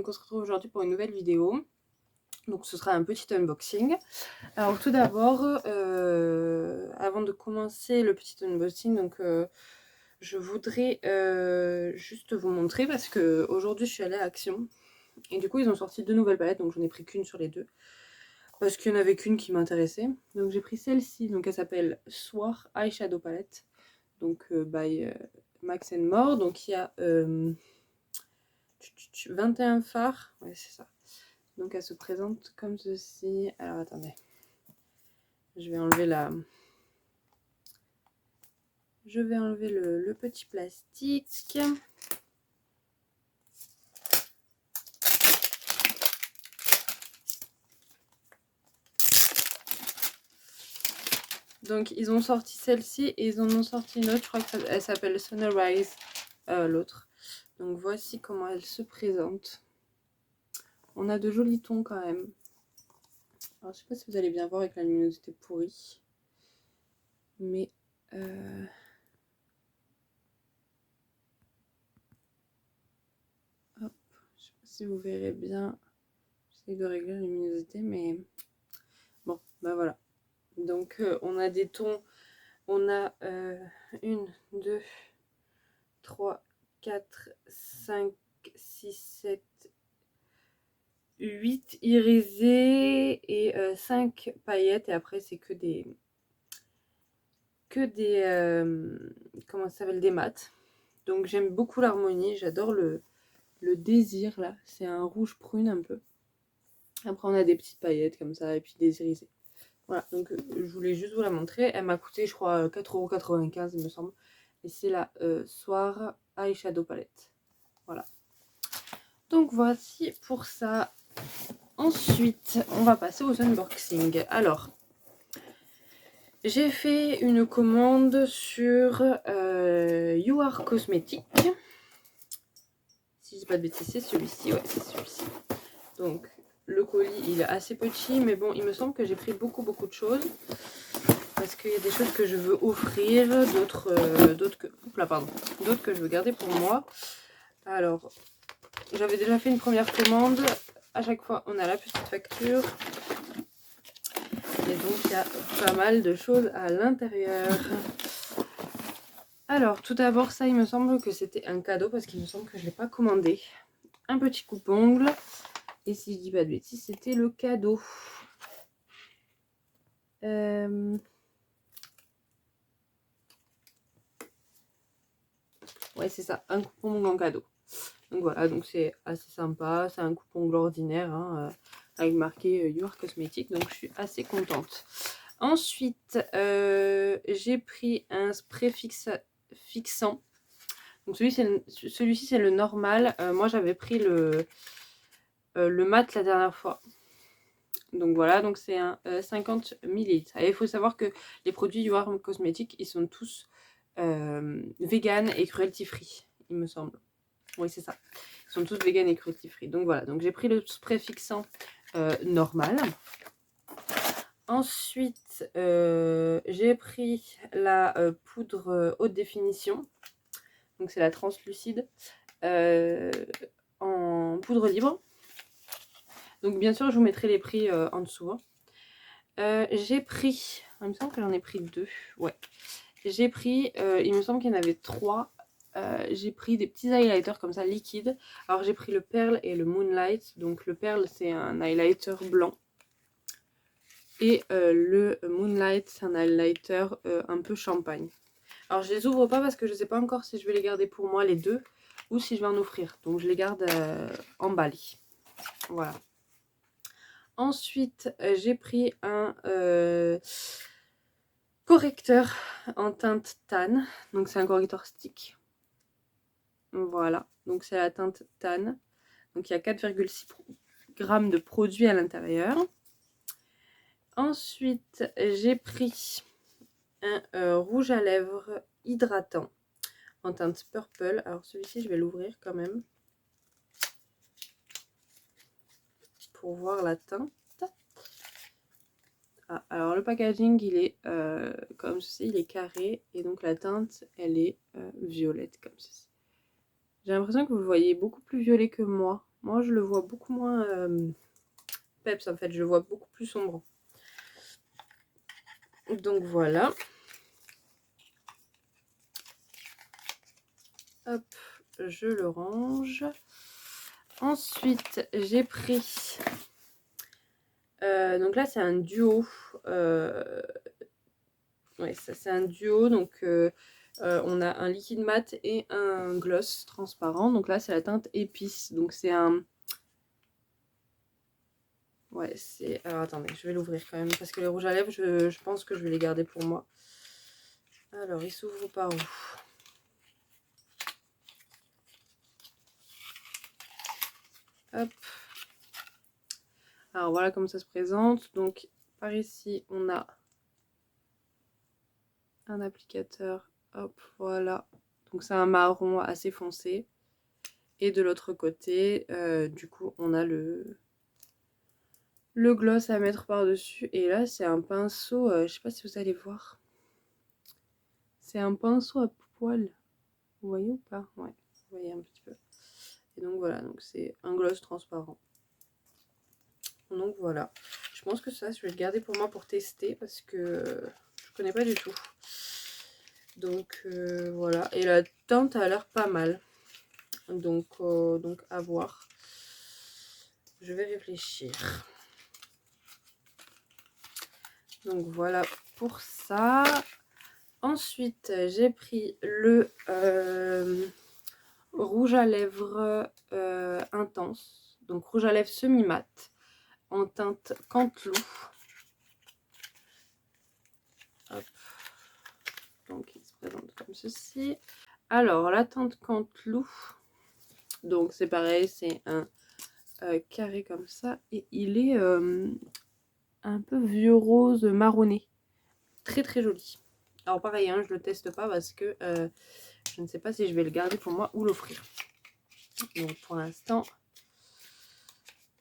donc on se retrouve aujourd'hui pour une nouvelle vidéo. Donc ce sera un petit unboxing. Alors tout d'abord, avant de commencer le petit unboxing, donc je voudrais juste vous montrer parce que aujourd'hui je suis allée à Action et du coup ils ont sorti 2 nouvelles palettes, donc j'en ai pris qu'une sur les deux parce qu'il n'y en avait qu'une qui m'intéressait. Donc j'ai pris celle-ci, donc elle s'appelle Soir Eyeshadow Palette, donc by Max More. Donc il y a 21 fards, ouais c'est ça. Donc elle se présente comme ceci. Alors attendez, je vais enlever le petit plastique. Donc ils ont sorti celle-ci et ils en ont sorti une autre, je crois qu'elle s'appelle Sunrise, l'autre. Donc voici comment elle se présente. On a de jolis tons quand même. Alors je sais pas si vous allez bien voir avec la luminosité pourrie. Mais hop, je sais pas si vous verrez bien. J'essaie de régler la luminosité, mais bon, bah voilà. Donc on a des tons, on a 1, 2, 3, 4, 5, 6, 7, 8 irisés et 5 paillettes. Et après c'est que des comment ça s'appelle, des mats. Donc j'aime beaucoup l'harmonie, j'adore le désir là, c'est un rouge prune un peu. Après on a des petites paillettes comme ça et puis des irisés. Voilà, donc je voulais juste vous la montrer. Elle m'a coûté je crois 4,95 € il me semble. Et c'est la Soir Eyeshadow Palette. Voilà. Donc voici pour ça. Ensuite, on va passer aux unboxing. Alors, j'ai fait une commande sur You Are Cosmetics. Si je dis pas de bêtises, c'est celui-ci. Ouais, c'est celui-ci. Donc, le colis, il est assez petit, mais bon, il me semble que j'ai pris beaucoup de choses. Parce qu'il y a des choses que je veux offrir, d'autres que je veux garder pour moi. Alors, j'avais déjà fait une première commande. À chaque fois, on a la petite facture. Et donc, il y a pas mal de choses à l'intérieur. Alors, tout d'abord, ça, il me semble que c'était un cadeau parce qu'il me semble que je ne l'ai pas commandé. Un petit coupe-ongle. Et si je dis pas de bêtises, c'était le cadeau. Ouais, c'est ça, un coupe-ongle en cadeau. Donc voilà, donc c'est assez sympa. C'est un coupe-ongle ordinaire, hein, avec marqué You Are Cosmetics. Donc je suis assez contente. Ensuite, j'ai pris un spray fixant. Donc celui-ci, c'est le normal. Moi, j'avais pris le mat la dernière fois. Donc voilà, donc c'est un 50 ml. Et il faut savoir que les produits You Are Cosmetics, ils sont tous vegan et cruelty free, il me semble. Oui, c'est ça. Ils sont tous vegan et cruelty free. Donc voilà, donc j'ai pris le spray fixant normal. Ensuite, j'ai pris la poudre haute définition. Donc c'est la translucide en poudre libre. Donc bien sûr, je vous mettrai les prix en dessous. Hein. J'ai pris, il me semble que j'en ai pris 2. Ouais. J'ai pris, il me semble qu'il y en avait 3. J'ai pris des petits highlighters comme ça liquides. Alors j'ai pris le Pearl et le Moonlight. Donc le Pearl, c'est un highlighter blanc. Et le Moonlight, c'est un highlighter un peu champagne. Alors je les ouvre pas parce que je sais pas encore si je vais les garder pour moi les deux ou si je vais en offrir. Donc je les garde emballés. Voilà. Ensuite, j'ai pris un correcteur en teinte tan. Donc c'est un correcteur stick. Voilà, donc c'est la teinte tan. Donc il y a 4,6 grammes de produit à l'intérieur. Ensuite, j'ai pris un rouge à lèvres hydratant en teinte purple. Alors celui-ci, je vais l'ouvrir quand même pour voir la teinte. Ah, alors le packaging, il est comme ceci, il est carré et donc la teinte, elle est violette comme ceci. J'ai l'impression que vous le voyez beaucoup plus violet que moi. Moi, je le vois beaucoup moins peps, en fait. Je le vois beaucoup plus sombre. Donc, voilà. Hop, je le range. Ensuite, j'ai pris... donc là, c'est un duo. Ouais, ça, c'est un duo. Donc, on a un liquide mat et un gloss transparent. Donc là, c'est la teinte épice. Donc, c'est un... Ouais, c'est... Alors, attendez, je vais l'ouvrir quand même. Parce que les rouges à lèvres, je pense que je vais les garder pour moi. Alors, il s'ouvre par où? Hop. Alors, voilà comment ça se présente. Donc, par ici, on a un applicateur. Hop, voilà. Donc, c'est un marron assez foncé. Et de l'autre côté, du coup, on a le gloss à mettre par-dessus. Et là, c'est un pinceau, je sais pas si vous allez voir. C'est un pinceau à poil. Vous voyez ou pas? Ouais, vous voyez un petit peu. Et donc voilà, donc c'est un gloss transparent. Donc voilà. Je pense que ça, je vais le garder pour moi pour tester parce que je connais pas du tout. Donc voilà. Et la teinte a l'air pas mal. Donc à voir. Je vais réfléchir. Donc voilà pour ça. Ensuite, j'ai pris le rouge à lèvres intense. Donc rouge à lèvres semi-mat en teinte Cantelou. Hop. Donc il se présente comme ceci. Alors la teinte Cantelou. Donc c'est pareil, c'est un carré comme ça. Et il est un peu vieux rose marronné. Très très joli. Alors pareil, hein, je le teste pas parce que je ne sais pas si je vais le garder pour moi ou l'offrir. Donc pour l'instant,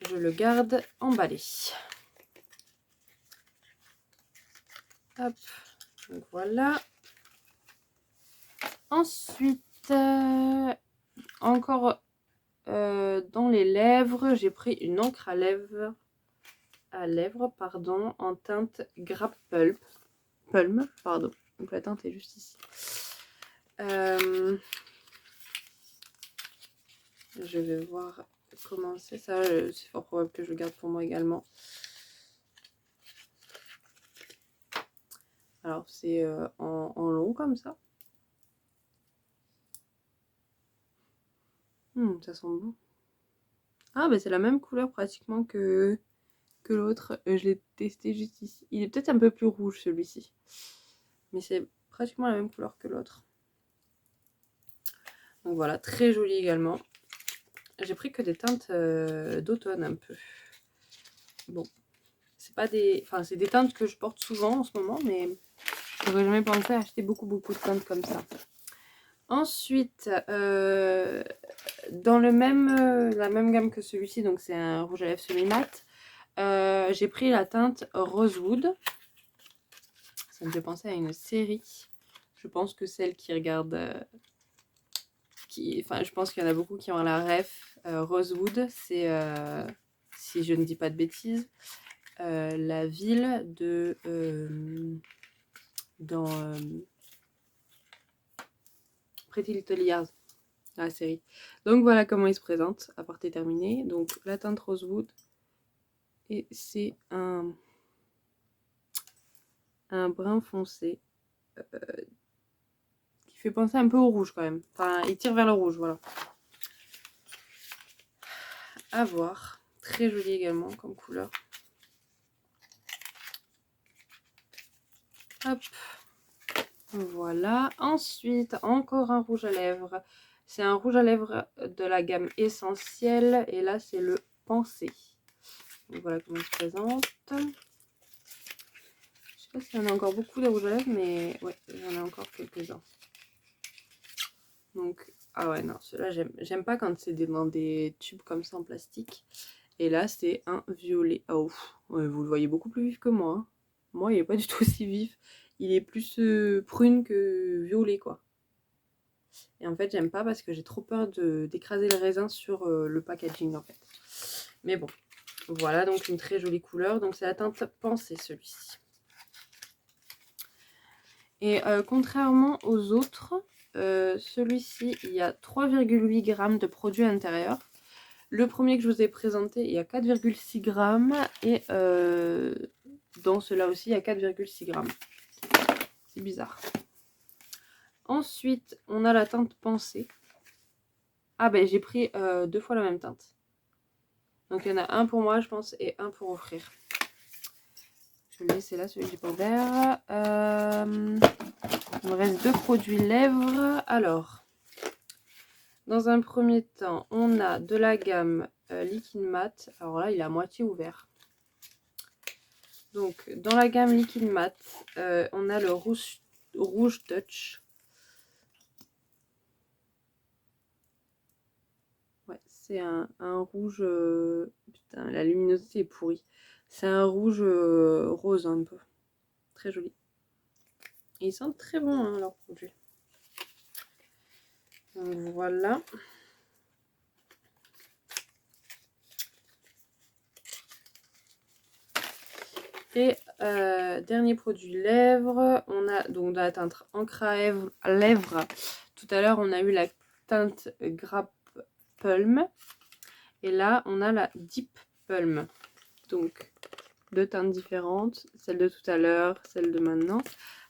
je le garde emballé. Hop, donc voilà. Ensuite, encore dans les lèvres, j'ai pris une encre à lèvres, pardon, en teinte Grape Pulm, pardon. Donc la teinte est juste ici. Je vais voir comment c'est ça. C'est fort probable que je le garde pour moi également. Alors c'est en long comme ça. Ça sent bon. Ah bah c'est la même couleur pratiquement que l'autre. Je l'ai testé juste ici. Il est peut-être un peu plus rouge celui-ci. Mais c'est pratiquement la même couleur que l'autre. Donc voilà, très joli également. J'ai pris que des teintes d'automne un peu. Bon, c'est pas des... Enfin, c'est des teintes que je porte souvent en ce moment, mais j'aurais jamais pensé à acheter beaucoup de teintes comme ça. Ensuite, dans la même gamme que celui-ci, donc c'est un rouge à lèvres semi-mat, j'ai pris la teinte Rosewood. Ça me fait penser à une série. Je pense que celle qui regarde... Enfin, je pense qu'il y en a beaucoup qui ont la ref. Rosewood, c'est, si je ne dis pas de bêtises, la ville de... dans Pretty Little Liars, la série. Donc voilà comment il se présente, à part terminé. Donc la teinte Rosewood. Et c'est un brun foncé. Qui fait penser un peu au rouge quand même. Enfin, il tire vers le rouge, voilà. À voir. Très joli également comme couleur. Hop. Voilà. Ensuite, encore un rouge à lèvres. C'est un rouge à lèvres de la gamme essentielle. Et là, c'est le Pensée. Donc voilà comment il se présente. Je sais pas s'il y en a encore beaucoup de rouges à lèvres, mais ouais, il y en a encore quelques-uns. Donc, ah ouais, non, ceux-là, j'aime pas quand c'est dans des tubes comme ça en plastique. Et là, c'est un violet. Oh, ouais, vous le voyez beaucoup plus vif que moi. Hein. Moi, il est pas du tout aussi vif. Il est plus prune que violet, quoi. Et en fait, j'aime pas parce que j'ai trop peur d'écraser le raisin sur le packaging en fait. Mais bon, voilà, donc une très jolie couleur. Donc c'est la teinte Pensée celui-ci. Et contrairement aux autres, celui-ci, il y a 3,8 g de produit à l'intérieur. Le premier que je vous ai présenté, il y a 4,6 g. Et dans cela aussi, il y a 4,6 g. C'est bizarre. Ensuite, on a la teinte Pensée. Ah ben, j'ai pris 2 fois la même teinte. Donc, il y en a un pour moi, je pense, et un pour offrir. Je vais le laisser là, celui que j'ai pas ouvert. Il me reste 2 produits lèvres. Alors, dans un premier temps, on a de la gamme Liquid Matte. Alors là, il est à moitié ouvert. Donc, dans la gamme Liquid Matte, on a le rouge Touch. Ouais, c'est un rouge... putain, la luminosité est pourrie. C'est un rouge rose un peu. Très joli. Et ils sentent très bon, hein, leurs produits. Donc voilà. Et dernier produit lèvres, on a donc de la teinte encre à lèvres. Tout à l'heure, on a eu la teinte Grape Plum. Et là, on a la Deep Plum. Donc, 2 teintes différentes. Celle de tout à l'heure, celle de maintenant.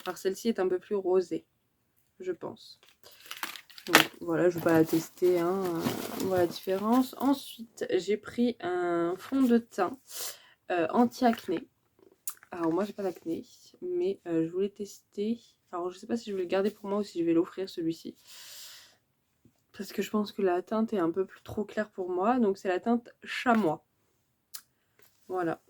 Alors, celle-ci est un peu plus rosée, je pense. Donc, voilà, je ne vais pas la tester. Hein. On voit la différence. Ensuite, j'ai pris un fond de teint anti-acné. Alors moi j'ai pas d'acné, mais je voulais tester. Alors je sais pas si je vais le garder pour moi ou si je vais l'offrir celui-ci. Parce que je pense que la teinte est un peu plus trop claire pour moi. Donc c'est la teinte Chamois. Voilà.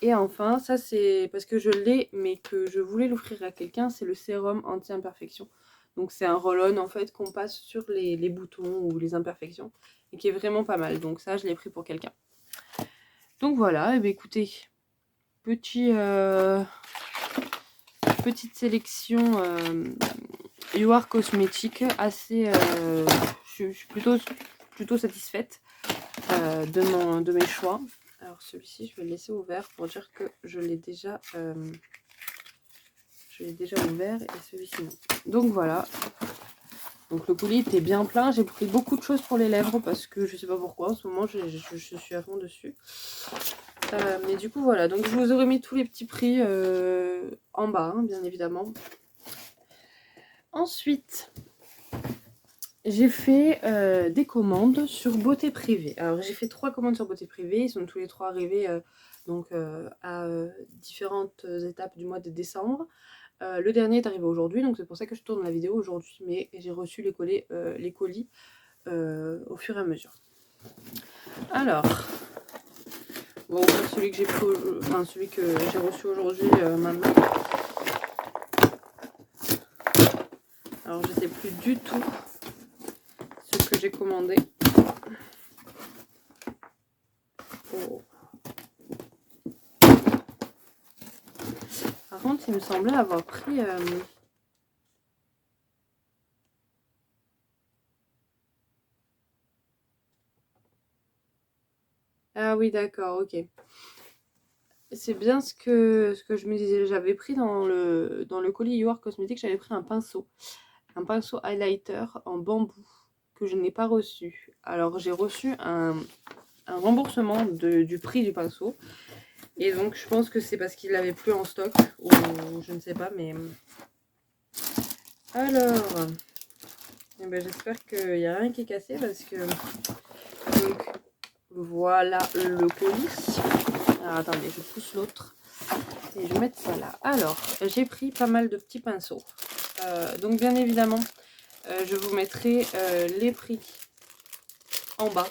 Et enfin, ça c'est parce que je l'ai, mais que je voulais l'offrir à quelqu'un, c'est le sérum anti-imperfection. Donc c'est un roll-on en fait qu'on passe sur les boutons ou les imperfections. Et qui est vraiment pas mal. Donc ça je l'ai pris pour quelqu'un. Donc voilà, et bien écoutez... petite sélection You Are Cosmétique assez je suis plutôt satisfaite de mes choix. Alors celui-ci je vais le laisser ouvert pour dire que je l'ai déjà ouvert et celui-ci non. Donc voilà, donc le colis était bien plein. J'ai pris beaucoup de choses pour les lèvres parce que je sais pas pourquoi en ce moment je suis à fond dessus. Mais du coup voilà, donc je vous aurais mis tous les petits prix en bas, hein, bien évidemment. Ensuite, j'ai fait des commandes sur Beauté Privée. Alors j'ai fait 3 commandes sur Beauté Privée, ils sont tous les 3 arrivés à différentes étapes du mois de décembre. Le dernier est arrivé aujourd'hui, donc c'est pour ça que je tourne la vidéo aujourd'hui, mais j'ai reçu les colis au fur et à mesure. Alors... bon, celui que j'ai pris, enfin celui que j'ai reçu aujourd'hui maintenant. Alors je sais plus du tout ce que j'ai commandé. Oh. Par contre, il me semblait avoir pris ah oui, d'accord, ok. C'est bien ce que je me disais. J'avais pris dans le colis You Are Cosmétique, j'avais pris un pinceau highlighter en bambou que je n'ai pas reçu. Alors j'ai reçu un remboursement du prix du pinceau. Et donc je pense que c'est parce qu'il l'avait plus en stock ou je ne sais pas, mais... Alors, eh ben, j'espère qu'il n'y a rien qui est cassé parce que... Donc, voilà le colis. Alors attendez, je pousse l'autre et je vais mettre ça là. Alors, j'ai pris pas mal de petits pinceaux. Donc bien évidemment, je vous mettrai les prix en bas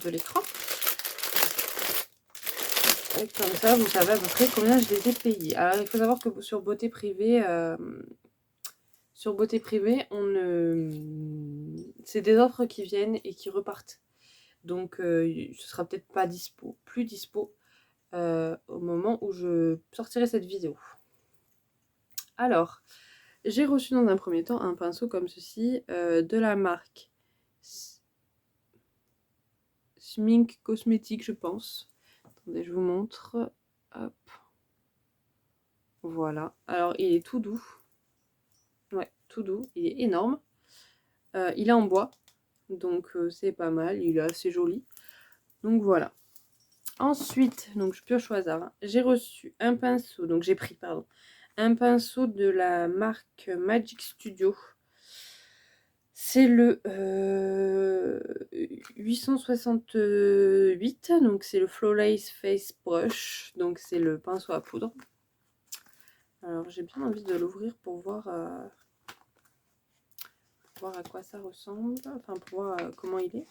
de l'écran. Comme ça, vous savez à peu près combien je les ai payés. Alors, il faut savoir que sur Beauté Privée, c'est des offres qui viennent et qui repartent. Donc, ce sera peut-être pas plus dispo au moment où je sortirai cette vidéo. Alors, J'ai reçu dans un premier temps un pinceau comme ceci de la marque Schmink Cosmétique, je pense. Attendez, je vous montre. Hop. Voilà. Alors, il est tout doux. Ouais, tout doux. Il est énorme. Il est en bois. Donc, c'est pas mal. Il est assez joli. Donc, voilà. Ensuite, donc je pioche au hasard. Hein. J'ai reçu un pinceau. Donc, j'ai pris, pardon. Un pinceau de la marque Magic Studio. C'est le 868, donc c'est le Flawless Face Brush, donc c'est le pinceau à poudre. Alors j'ai bien envie de l'ouvrir pour voir à quoi ça ressemble, enfin pour voir comment il est.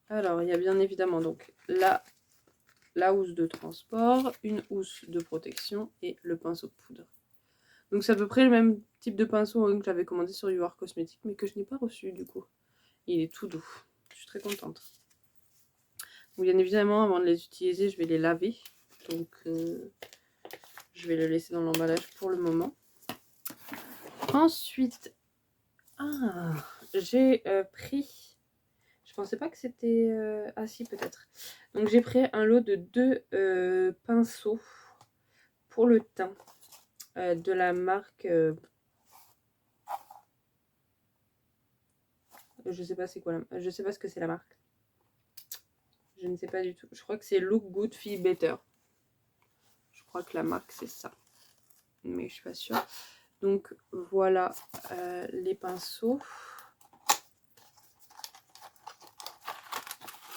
Alors il y a bien évidemment donc la housse de transport, une housse de protection et le pinceau de poudre. Donc c'est à peu près le même type de pinceau que j'avais commandé sur You Are Cosmetics mais que je n'ai pas reçu du coup. Il est tout doux, je suis très contente. Donc, bien évidemment, avant de les utiliser, je vais les laver. Donc, je vais le laisser dans l'emballage pour le moment. Ensuite, j'ai pris... Je pensais pas que c'était... Ah si, peut-être. Donc, j'ai pris un lot de 2 pinceaux pour le teint de la marque... je sais pas c'est quoi je sais pas ce que c'est la marque. Je ne sais pas du tout. Je crois que c'est Look Good Feel Better. Je crois que la marque c'est ça. Mais je suis pas sûre. Donc voilà les pinceaux.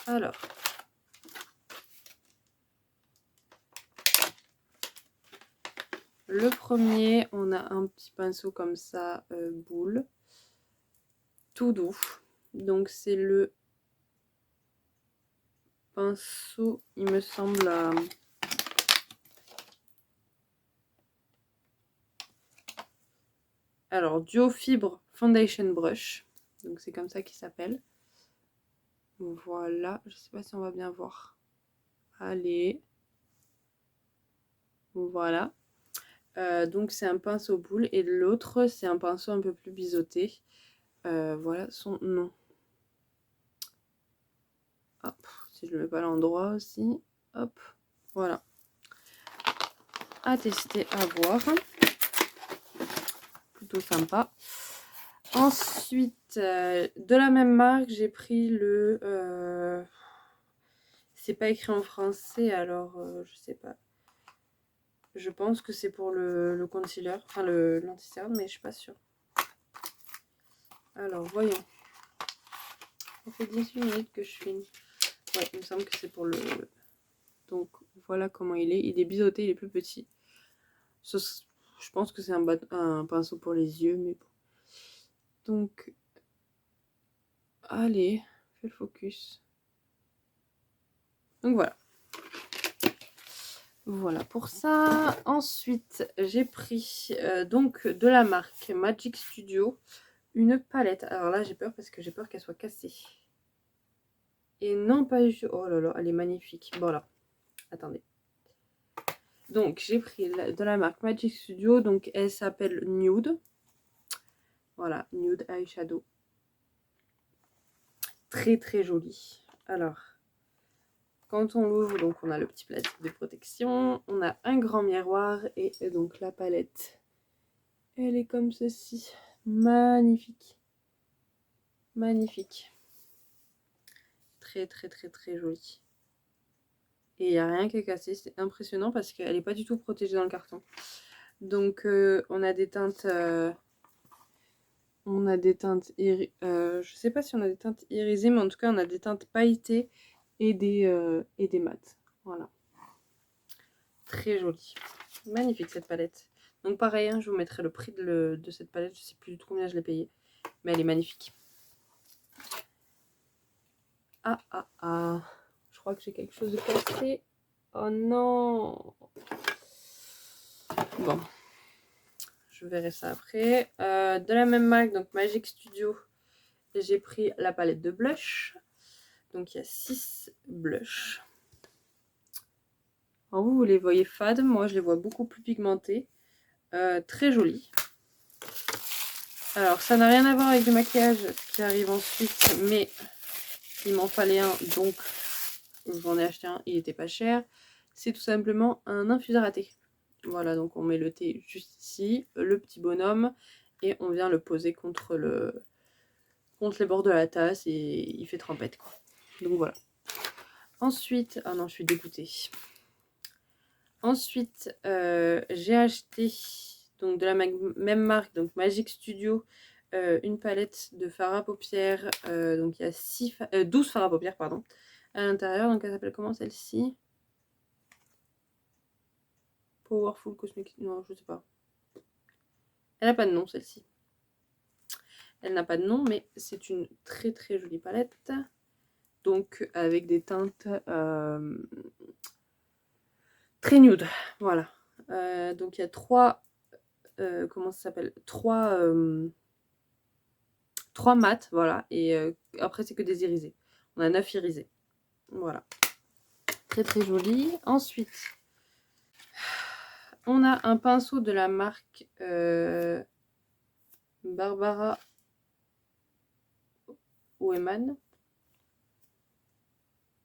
Alors. Le premier, on a un petit pinceau comme ça, boule. Tout doux. Donc c'est le pinceau, il me semble... Alors, Duo Fibre Foundation Brush. Donc c'est comme ça qu'il s'appelle. Voilà, je sais pas si on va bien voir. Allez. Voilà. Donc c'est un pinceau boule et l'autre c'est un pinceau un peu plus biseauté. Voilà son nom. Hop, si je le mets pas à l'endroit aussi. Hop, voilà. À tester, à voir. Plutôt sympa. Ensuite, de la même marque, j'ai pris le... c'est pas écrit en français, alors je sais pas. Je pense que c'est pour le concealer, enfin l'anti-cerne, mais je suis pas sûre. Alors, voyons. Ça fait 18 minutes que je filme. Ouais, il me semble que c'est pour le... Donc, voilà comment il est. Il est biseauté, il est plus petit. Je pense que c'est un pinceau pour les yeux, mais bon. Donc, allez, fais le focus. Donc voilà. Voilà pour ça. Ensuite, j'ai pris donc de la marque Magic Studio une palette. Alors là, j'ai peur parce que j'ai peur qu'elle soit cassée. Et non, pas du tout. Oh là là, elle est magnifique. Voilà. Attendez. Donc, j'ai pris de la marque Magic Studio. Donc, elle s'appelle Nude. Voilà, Nude Eyeshadow. Très très jolie. Alors, quand on l'ouvre, donc on a le petit plastique de protection. On a un grand miroir et donc la palette. Elle est comme ceci. Magnifique. Magnifique. Très très très très jolie. Et il n'y a rien qui est cassé. C'est impressionnant parce qu'elle n'est pas du tout protégée dans le carton. Donc on a des teintes... on a des teintes... je sais pas si on a des teintes irisées, mais en tout cas on a des teintes pailletées et des mats. Voilà. Très jolie. Magnifique cette palette. Donc pareil, hein, je vous mettrai le prix de cette palette. Je sais plus du tout combien je l'ai payée. Mais elle est magnifique. Ah. Je crois que j'ai quelque chose de cassé. Oh non. Bon. Je verrai ça après. De la même marque, donc Magic Studio. J'ai pris la palette de blush. Donc il y a 6 blushs. Alors vous les voyez fades. Moi je les vois beaucoup plus pigmentés. très joli. Alors, ça n'a rien à voir avec le maquillage, ce qui arrive ensuite, mais il m'en fallait un, donc j'en ai acheté un, il était pas cher. C'est tout simplement un infuseur à thé. Voilà, donc on met le thé juste ici, le petit bonhomme, et on vient le poser contre les bords de la tasse, et il fait trempette, quoi. Donc voilà. Ensuite, ah non, je suis dégoûtée. Ensuite, j'ai acheté, donc de la même marque, donc Magic Studio, une palette de fard à paupières. Donc il y a 12 fards à paupières, pardon, à l'intérieur. Donc elle s'appelle comment celle-ci? Powerful Cosmic, non, je sais pas. Elle n'a pas de nom, celle-ci. Elle n'a pas de nom, mais c'est une très très jolie palette. Donc avec des teintes très nude, voilà. Donc il y a trois, comment ça s'appelle, trois mats, voilà, et après c'est que des irisés. On a 9 irisés, voilà. Très très joli. Ensuite, on a un pinceau de la marque Barbara Hoeman.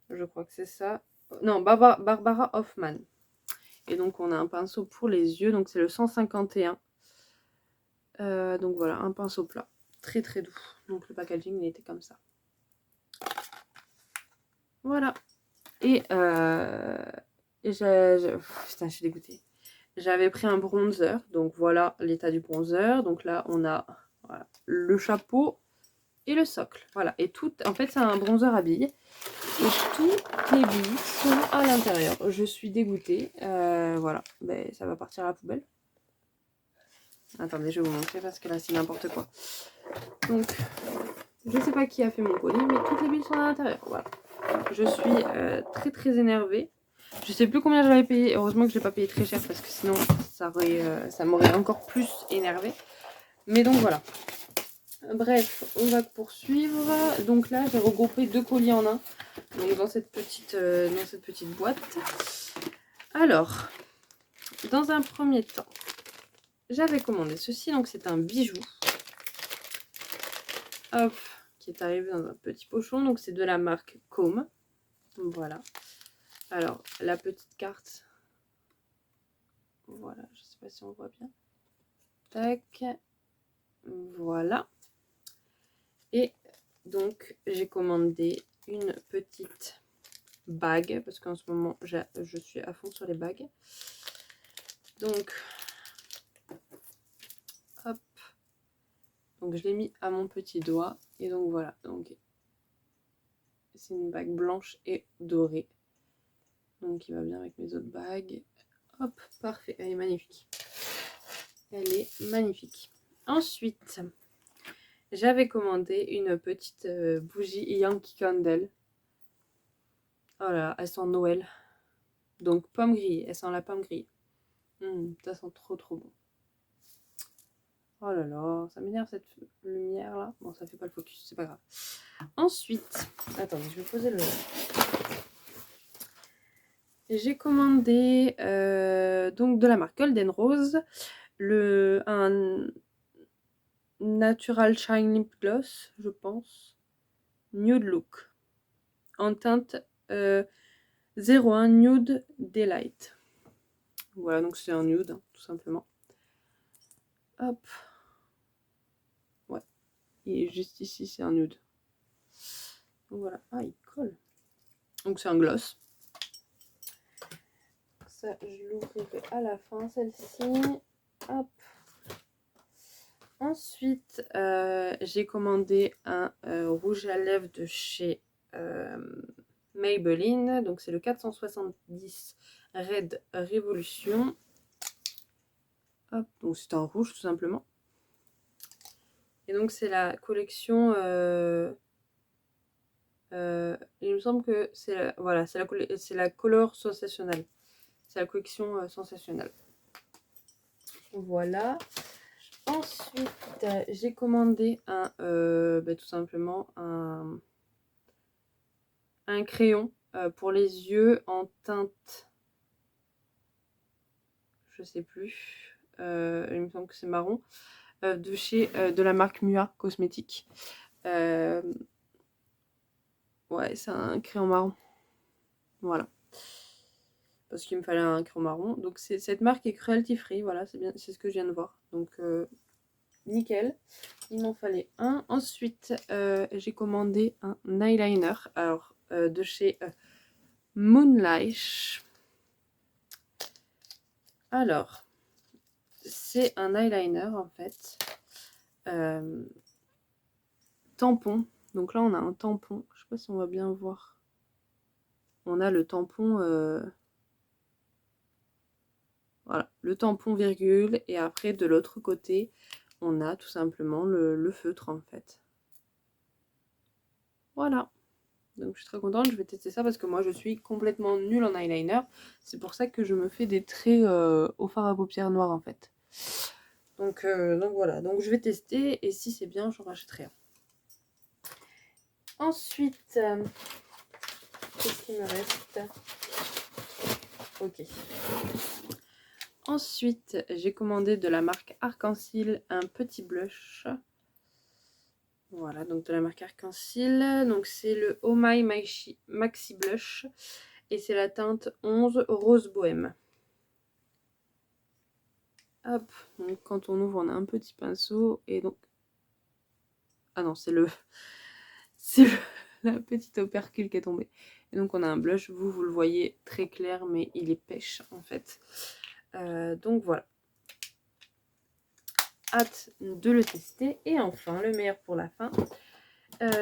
Je crois que c'est ça. Non, Barbara Hoffman. Et donc on a un pinceau pour les yeux, donc c'est le 151. Donc voilà, un pinceau plat. Très très doux. Donc le packaging, il était comme ça. Voilà. Et putain, je suis dégoûtée. J'avais pris un bronzer, donc voilà l'état du bronzer. Donc là, on a voilà, le chapeau et le socle. Voilà, et tout, en fait, c'est un bronzer à billes. Et toutes les billes sont à l'intérieur. Je suis dégoûtée. Voilà, ben, ça va partir à la poubelle. Attendez, je vais vous montrer parce que là, c'est n'importe quoi. Donc, je sais pas qui a fait mon colis, mais toutes les billes sont à l'intérieur. Voilà. Je suis très très énervée. Je sais plus combien j'avais payé. Heureusement que je l'ai pas payé très cher parce que sinon ça m'aurait encore plus énervé. Mais donc voilà. Bref, on va poursuivre. Donc là, j'ai regroupé 2 colis en un. Donc dans cette petite boîte. Alors, dans un premier temps, j'avais commandé ceci. Donc c'est un bijou. Hop, qui est arrivé dans un petit pochon. Donc c'est de la marque Com. Voilà. Alors, la petite carte. Voilà, je sais pas si on voit bien. Tac. Voilà. Et donc, j'ai commandé une petite bague. Parce qu'en ce moment, je suis à fond sur les bagues. Donc, hop. Donc, je l'ai mis à mon petit doigt. Et donc, voilà. Donc, c'est une bague blanche et dorée. Donc, il va bien avec mes autres bagues. Hop, parfait. Elle est magnifique. Elle est magnifique. Ensuite, j'avais commandé une petite bougie Yankee Candle. Oh là là, elle sent Noël. Donc pomme grillée, elle sent la pomme grillée. Ça sent trop trop bon. Oh là là, ça m'énerve cette lumière là. Bon, ça fait pas le focus, c'est pas grave. Ensuite, attendez, je vais poser le... J'ai commandé donc de la marque Golden Rose un Natural Shine Lip Gloss, je pense. Nude Look. En teinte 01 Nude Delight. Voilà, donc c'est un nude, hein, tout simplement. Hop. Ouais. Il est juste ici, c'est un nude. Donc voilà. Ah, il colle. Donc c'est un gloss. Ça, je l'ouvrirai à la fin, celle-ci. Hop. Ensuite, j'ai commandé un rouge à lèvres de chez Maybelline. Donc c'est le 470 Red Revolution. Hop, donc c'est un rouge tout simplement. Et donc c'est la collection... il me semble que c'est voilà, c'est la Color Sensationnelle. C'est la collection sensationnelle. Voilà. Ensuite, j'ai commandé tout simplement un crayon pour les yeux en teinte, je sais plus, il me semble que c'est marron, de la marque Mua Cosmétiques. Ouais, c'est un crayon marron. Voilà. Parce qu'il me fallait un crayon marron. Donc cette marque est cruelty free. Voilà, c'est bien, c'est ce que je viens de voir. Donc nickel. Il m'en fallait un. Ensuite, j'ai commandé un eyeliner. Alors, de chez Moonlight. Alors, c'est un eyeliner en fait. Tampon. Donc là, on a un tampon. Je sais pas si on va bien voir. On a le tampon. Voilà, le tampon virgule. Et après, de l'autre côté, on a tout simplement le feutre en fait. Voilà. Donc je suis très contente, je vais tester ça parce que moi je suis complètement nulle en eyeliner. C'est pour ça que je me fais des traits au fard à paupières noir en fait. Donc voilà, donc je vais tester et si c'est bien, j'en rachèterai un. Ensuite, qu'est-ce qu'il me reste? Ok. Ensuite, j'ai commandé de la marque Arc-en-Ciel un petit blush. Voilà, donc de la marque Arc-en-Ciel. Donc c'est le Oh My Maxi Blush. Et c'est la teinte 11 Rose Bohème. Hop, donc quand on ouvre, on a un petit pinceau. Et donc... Ah non, c'est la petite opercule qui est tombée. Et donc on a un blush, vous le voyez très clair, mais il est pêche en fait. Donc voilà. Hâte de le tester. Et enfin, le meilleur pour la fin.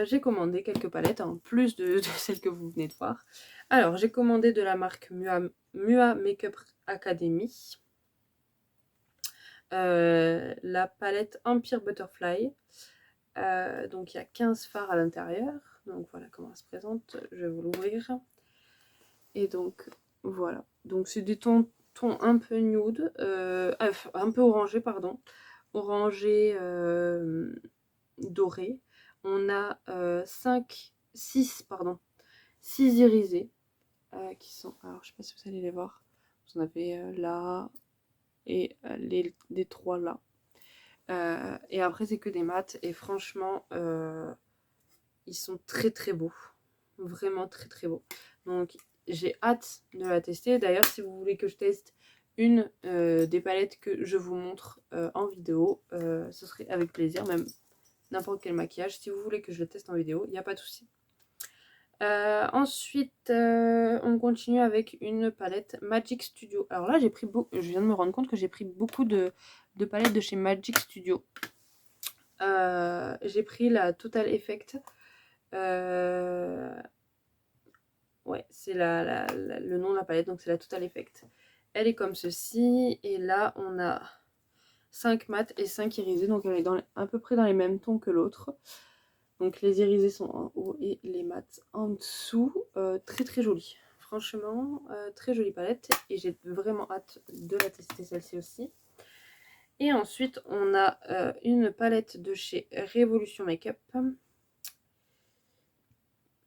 J'ai commandé quelques palettes en plus de celles que vous venez de voir. Alors, j'ai commandé de la marque Mua Makeup Academy. La palette Empire Butterfly. Donc, il y a 15 fards à l'intérieur. Donc, voilà comment elle se présente. Je vais vous l'ouvrir. Et donc, voilà. Donc, c'est des tons un peu nude. Un peu orangé, pardon. Orangé doré. On a 6 irisés qui sont... Alors, je sais pas si vous allez les voir. Vous en avez là et les 3 là. Et après, c'est que des mats. Et franchement, ils sont très très beaux. Vraiment très très beaux. Donc, j'ai hâte de la tester. D'ailleurs, si vous voulez que je teste une des palettes que je vous montre en vidéo, ce serait avec plaisir. Même n'importe quel maquillage. Si vous voulez que je le teste en vidéo, il n'y a pas de souci. Ensuite, on continue avec une palette Magic Studio. Alors là, je viens de me rendre compte que j'ai pris beaucoup de palettes de chez Magic Studio. J'ai pris la Total Effect. Ouais, c'est le nom de la palette, donc c'est la Total Effect. Elle est comme ceci, et là, on a 5 mat et 5 irisés, donc elle est à peu près dans les mêmes tons que l'autre. Donc les irisés sont en haut et les mats en dessous. Très très jolie. Franchement, très jolie palette. Et j'ai vraiment hâte de la tester celle-ci aussi. Et ensuite, on a une palette de chez Révolution Makeup.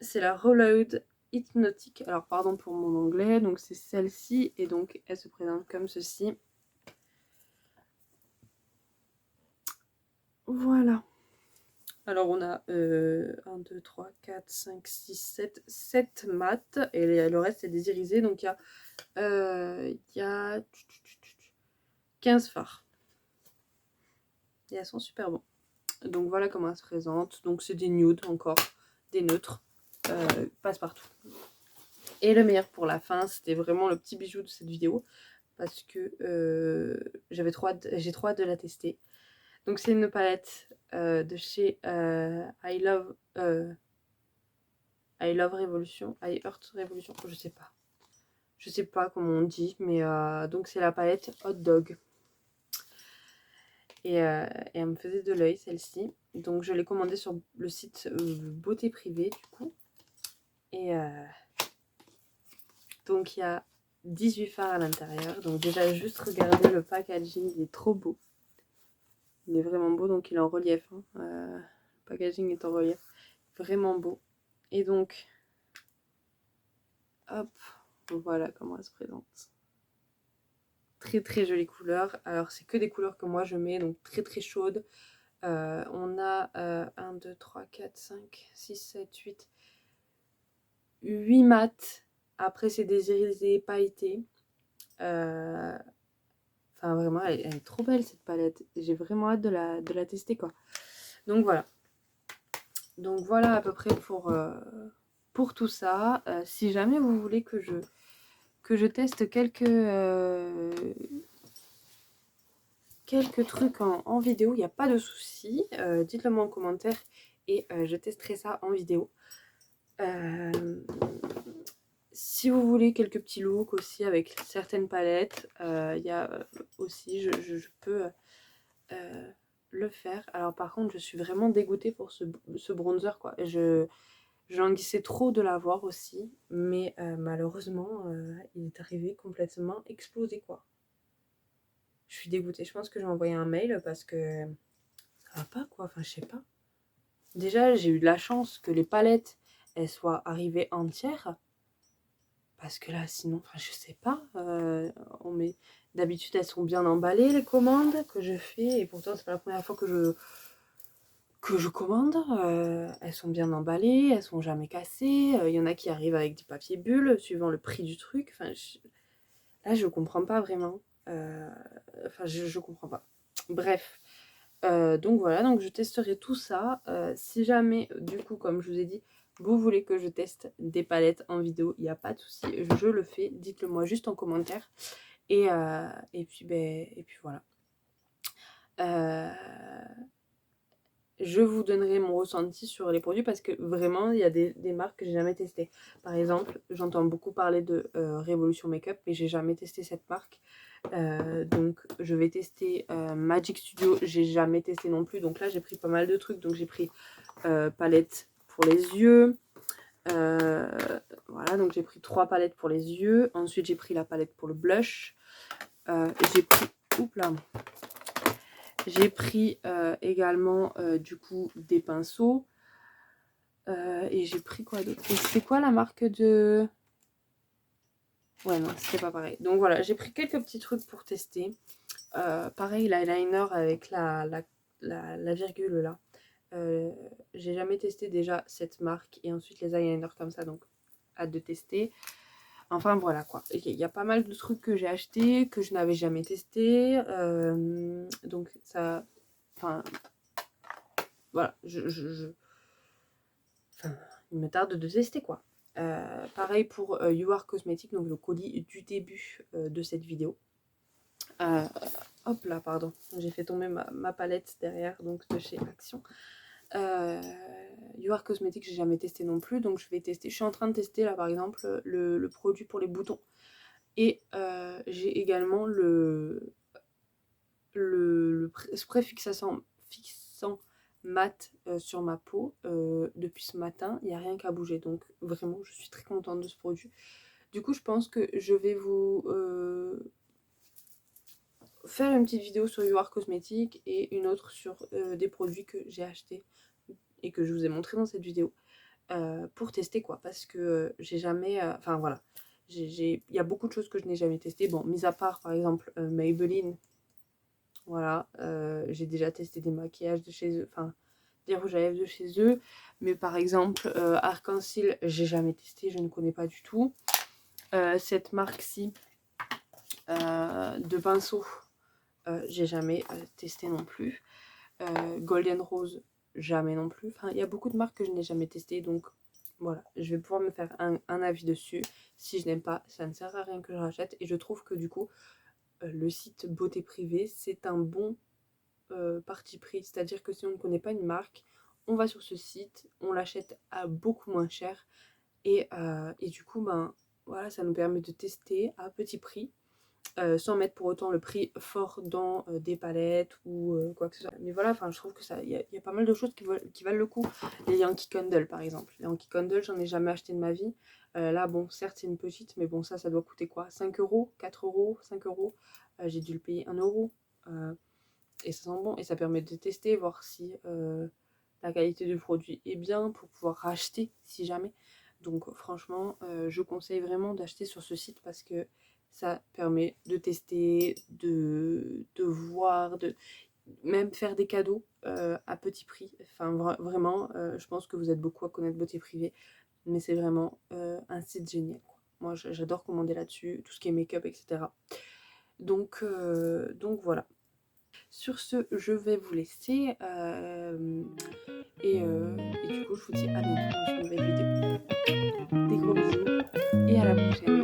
C'est la Reload Hypnotique. Alors pardon pour mon anglais. Donc c'est celle-ci. Et donc elle se présente comme ceci. Voilà. Alors on a 1, 2, 3, 4, 5, 6, 7 mat et le reste c'est des irisés. Donc il y a 15 fards. Et elles sont super bons. Donc voilà comment elles se présentent. Donc c'est des nudes encore, des neutres, passe partout. Et le meilleur pour la fin, c'était vraiment le petit bijou de cette vidéo. Parce que j'ai trop hâte de la tester. Donc c'est une palette de chez I Love Revolution, I Heart Revolution, je sais pas comment on dit, mais donc c'est la palette Hot Dog. Et elle me faisait de l'œil celle-ci, donc je l'ai commandée sur le site Beauté Privée du coup. Et donc il y a 18 fards à l'intérieur, donc déjà juste regardez le packaging, il est trop beau. Il est vraiment beau, donc il est en relief. Hein. Le packaging est en relief. Vraiment beau. Et donc, hop, voilà comment elle se présente. très très jolies couleurs. Alors c'est que des couleurs que moi je mets, donc très très chaudes. On a 1, 2, 3, 4, 5, 6, 7, 8 mats. Après c'est des irisés pailletés. Enfin vraiment elle est trop belle cette palette. J'ai vraiment hâte de la tester quoi. Donc voilà. Donc voilà à peu près pour tout ça. Si jamais vous voulez que je teste quelques trucs en vidéo, il n'y a pas de souci. Dites-le moi en commentaire et je testerai ça en vidéo. Si vous voulez quelques petits looks aussi avec certaines palettes, il y a aussi, je peux le faire. Alors par contre, je suis vraiment dégoûtée pour ce bronzer quoi. J'angoissais trop de l'avoir aussi, mais malheureusement, il est arrivé complètement explosé quoi. Je suis dégoûtée. Je pense que j'ai envoyé un mail parce que ça va pas quoi. Enfin, je sais pas. Déjà, j'ai eu de la chance que les palettes elles soient arrivées entières. Parce que là, sinon, enfin, je sais pas. D'habitude, elles sont bien emballées les commandes que je fais. Et pourtant, c'est pas la première fois que je commande. Elles sont bien emballées, elles sont jamais cassées. Il y en a qui arrivent avec du papier bulle, suivant le prix du truc. Enfin, là, je comprends pas vraiment. Enfin, je comprends pas. Bref. Donc voilà, donc je testerai tout ça. Si jamais, du coup, comme je vous ai dit, vous voulez que je teste des palettes en vidéo, il n'y a pas de souci, je le fais. Dites-le moi juste en commentaire. Et puis voilà. Je vous donnerai mon ressenti sur les produits parce que vraiment, il y a des marques que j'ai jamais testées. Par exemple, j'entends beaucoup parler de Révolution Makeup, mais j'ai jamais testé cette marque. Donc je vais tester Magic Studio, j'ai jamais testé non plus. Donc là, j'ai pris pas mal de trucs. Donc j'ai pris palette pour les yeux. Voilà, donc j'ai pris 3 palettes pour les yeux. Ensuite, j'ai pris la palette pour le blush. J'ai pris... Oups là. J'ai pris également du coup des pinceaux. Et j'ai pris quoi d'autre? Et c'est quoi la marque de... Ouais non, c'était pas pareil. Donc voilà, j'ai pris quelques petits trucs pour tester. Pareil, l'eyeliner avec la virgule là. J'ai jamais testé déjà cette marque. Et ensuite les eyeliners comme ça, donc hâte de tester. Enfin voilà quoi. Il y a pas mal de trucs que j'ai achetés, que je n'avais jamais testé. Donc ça... Enfin... Voilà, Enfin, il me tarde de tester quoi. Pareil pour You Are Cosmetics, donc le colis du début de cette vidéo. Hop là, pardon, j'ai fait tomber ma palette derrière, donc de chez Action. You Are Cosmetics, j'ai jamais testé non plus, donc je vais tester. Je suis en train de tester là par exemple le produit pour les boutons. Et j'ai également le spray fixant mat sur ma peau depuis ce matin. Il n'y a rien qu'à bouger, donc vraiment je suis très contente de ce produit. Du coup je pense que je vais vous faire une petite vidéo sur You Are Cosmetics et une autre sur des produits que j'ai achetés et que je vous ai montré dans cette vidéo pour tester quoi, parce que j'ai jamais... Enfin voilà, il y a beaucoup de choses que je n'ai jamais testées. Bon, mis à part par exemple Maybelline. Voilà, j'ai déjà testé des maquillages de chez eux, enfin des rouges à lèvres de chez eux. Mais par exemple, Arc-en-Ciel, j'ai jamais testé, je ne connais pas du tout. Cette marque-ci de pinceau, j'ai jamais testé non plus. Golden Rose, jamais non plus. Enfin, il y a beaucoup de marques que je n'ai jamais testées, donc voilà, je vais pouvoir me faire un avis dessus. Si je n'aime pas, ça ne sert à rien que je rachète. Et je trouve que du coup, le site Beauté Privée, c'est un bon parti pris. C'est-à-dire que si on ne connaît pas une marque, on va sur ce site, on l'achète à beaucoup moins cher. Et du coup, ben voilà, ça nous permet de tester à petit prix. Sans mettre pour autant le prix fort dans des palettes ou quoi que ce soit. Mais voilà, enfin, je trouve que ça, il y a pas mal de choses qui valent le coup. Les Yankee Candle par exemple. Les Yankee Candle, j'en ai jamais acheté de ma vie. Là, bon, certes, c'est une petite, mais bon, ça doit coûter quoi? 5 euros, 4 euros, 5 euros. J'ai dû le payer 1 euro. Et ça sent bon. Et ça permet de tester, voir si la qualité du produit est bien pour pouvoir racheter si jamais. Donc franchement, je conseille vraiment d'acheter sur ce site parce que ça permet de tester, de voir, de même faire des cadeaux à petit prix. Enfin, vraiment, je pense que vous êtes beaucoup à connaître Beauté Privée, mais c'est vraiment un site génial, quoi. Moi, j'adore commander là-dessus, tout ce qui est make-up, etc. Donc voilà. Sur ce, je vais vous laisser. Et du coup, je vous dis à bientôt dans une nouvelle vidéo. Des gros bisous et à la prochaine.